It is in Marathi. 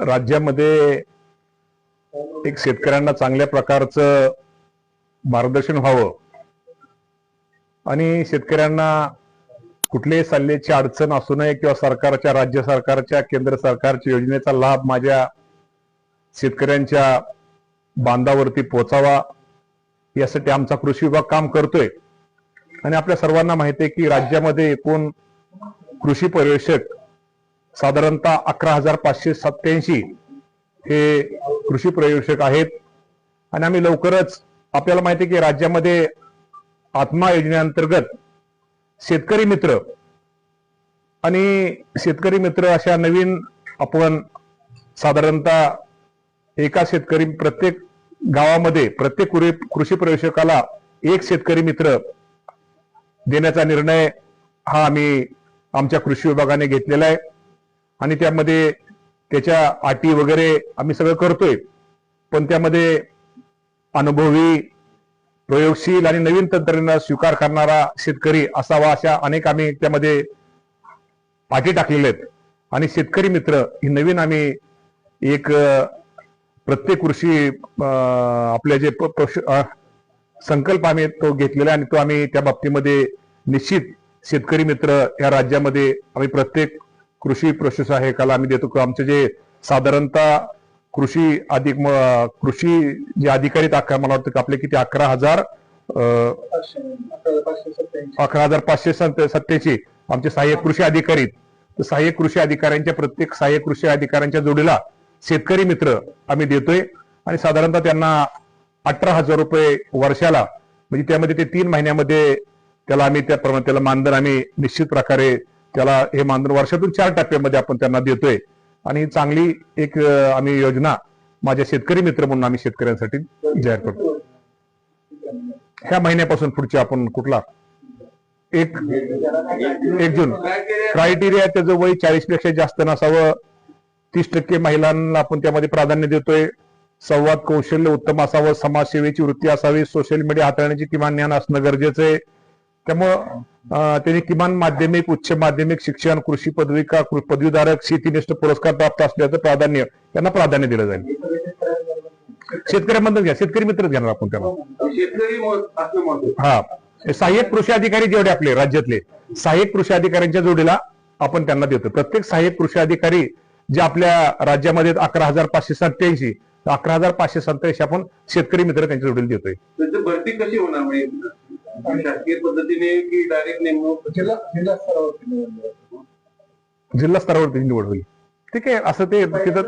राज्यामध्ये एक शेतकऱ्यांना चांगल्या प्रकारचं मार्गदर्शन व्हावं आणि शेतकऱ्यांना कुठल्याही सल्ल्याची अडचण असू नये किंवा सरकारच्या, राज्य सरकारच्या, केंद्र सरकारच्या योजनेचा लाभ माझ्या शेतकऱ्यांच्या बांधावरती पोहोचावा यासाठी आमचा कृषी विभाग काम करतोय. आणि आपल्या सर्वांना माहिती आहे की राज्यामध्ये एकूण कृषी पर्यवेक्षक साधारणतः 11,587 हे कृषी पर्यवेक्षक आहेत. आणि आम्ही लवकरच, आपल्याला माहिती आहे की राज्यामध्ये आत्मा योजनेअंतर्गत शेतकरी मित्र आणि शेतकरी मित्र अशा नवीन आपण साधारणतः एका शेतकरी, प्रत्येक गावामध्ये प्रत्येक कृषी पर्यवेक्षकाला एक शेतकरी मित्र देण्याचा निर्णय हा आम्ही आमच्या कृषी विभागाने घेतलेला आहे. आणि त्यामध्ये त्याच्या अटी वगैरे आम्ही सगळं करतोय, पण त्यामध्ये अनुभवी, प्रयोगशील आणि नवीन तंत्रज्ञान स्वीकार करणारा शेतकरी असावा अशा अनेक आम्ही त्यामध्ये अटी टाकलेल्या आहेत. आणि शेतकरी मित्र ही नवीन आम्ही एक प्रत्येक कृषी आपले जे संकल्प आम्ही तो घेतलेला आहे आणि तो आम्ही त्या बाबतीमध्ये निश्चित शेतकरी मित्र या राज्यामध्ये आम्ही प्रत्येक कृषी प्रशासकाला आम्ही देतो. आमचे जे साधारणतः कृषी जे अधिकारी मला वाटतं आपले किती 11,587 आमचे सहाय्यक कृषी अधिकारी. तर सहाय्यक कृषी अधिकाऱ्यांच्या, प्रत्येक सहाय्यक कृषी अधिकाऱ्यांच्या जोडीला शेतकरी मित्र आम्ही देतोय. आणि साधारणतः त्यांना 18,000 रुपये वर्षाला, म्हणजे त्यामध्ये ते 3 महिन्यामध्ये त्याला आम्ही त्याप्रमाणे त्याला मानधन आम्ही निश्चित प्रकारे त्याला हे मानधन वर्षातून 4 टप्प्यामध्ये आपण त्यांना देतोय. आणि चांगली एक आम्ही योजना माझ्या शेतकरी मित्र म्हणून आम्ही शेतकऱ्यांसाठी जाहीर करतो. ह्या महिन्यापासून पुढचे आपण कुठला 1 जून क्रायटेरिया, त्याचं वय 40 पेक्षा जास्त नसावं. 30% महिलांना आपण त्यामध्ये प्राधान्य देतोय. संवाद कौशल्य उत्तम असावं, समाजसेवेची वृत्ती असावी, सोशल मीडिया हाताळण्याचे किमान ज्ञान असणं गरजेचं आहे. त्यामुळं त्यांनी किमान माध्यमिक, उच्च माध्यमिक शिक्षण, कृषी पदविका, पदवीधारक, शेतीनिष्ठ पुरस्कार प्राप्त असल्याचं त्यांना प्राधान्य दिलं जाईल. शेतकऱ्यांमधून घ्या, शेतकरी मित्रच घेणार आपण त्याला. हा, सहाय्यक कृषी अधिकारी जेवढे आपले राज्यातले सहाय्यक कृषी अधिकाऱ्यांच्या जोडीला आपण त्यांना देतो. प्रत्येक सहाय्यक कृषी अधिकारी जे आपल्या राज्यामध्ये 11,587, 11,587 आपण शेतकरी मित्र त्यांच्या जोडीला देतोय. भरती कशी होणार, शासकीय पद्धतीने की डायरेक्ट नेमणूक जिल्हा स्तरावरती निवड होईल? ठीक आहे, असं ते तिथं